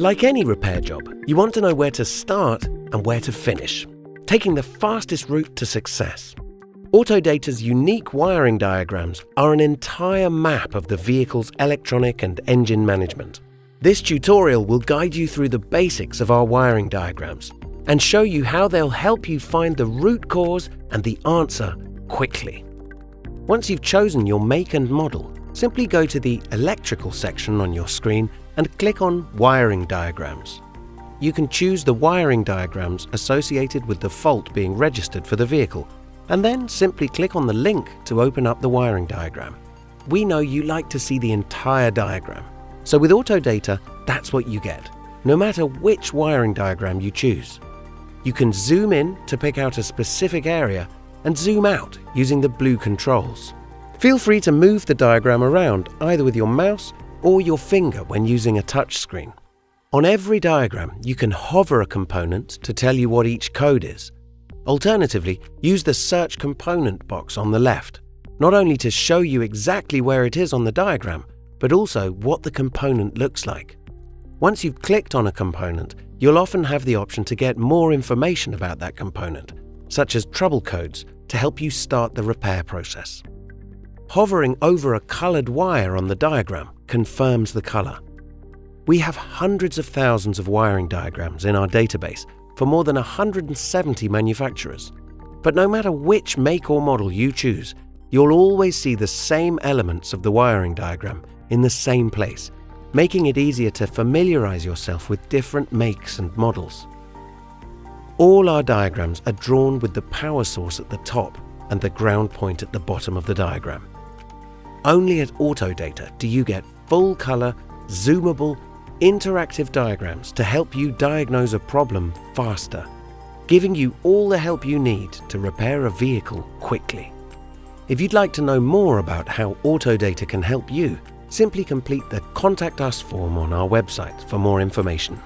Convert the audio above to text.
Like any repair job, you want to know where to start and where to finish, taking the fastest route to success. Autodata's unique wiring diagrams are an entire map of the vehicle's electronic and engine management. This tutorial will guide you through the basics of our wiring diagrams and show you how they'll help you find the root cause and the answer quickly. Once you've chosen your make and model, simply go to the Electrical section on your screen and click on Wiring Diagrams. You can choose the wiring diagrams associated with the fault being registered for the vehicle, and then simply click on the link to open up the wiring diagram. We know you like to see the entire diagram, so with Autodata, that's what you get, no matter which wiring diagram you choose. You can zoom in to pick out a specific area and zoom out using the blue controls. Feel free to move the diagram around either with your mouse or your finger when using a touch screen. On every diagram, you can hover a component to tell you what each code is. Alternatively, use the Search Component box on the left, not only to show you exactly where it is on the diagram, but also what the component looks like. Once you've clicked on a component, you'll often have the option to get more information about that component, such as trouble codes, to help you start the repair process. Hovering over a colored wire on the diagram confirms the color. We have hundreds of thousands of wiring diagrams in our database for more than 170 manufacturers. But no matter which make or model you choose, you'll always see the same elements of the wiring diagram in the same place, making it easier to familiarize yourself with different makes and models. All our diagrams are drawn with the power source at the top and the ground point at the bottom of the diagram. Only at Autodata do you get full-color, zoomable, interactive diagrams to help you diagnose a problem faster, giving you all the help you need to repair a vehicle quickly. If you'd like to know more about how Autodata can help you, simply complete the Contact Us form on our website for more information.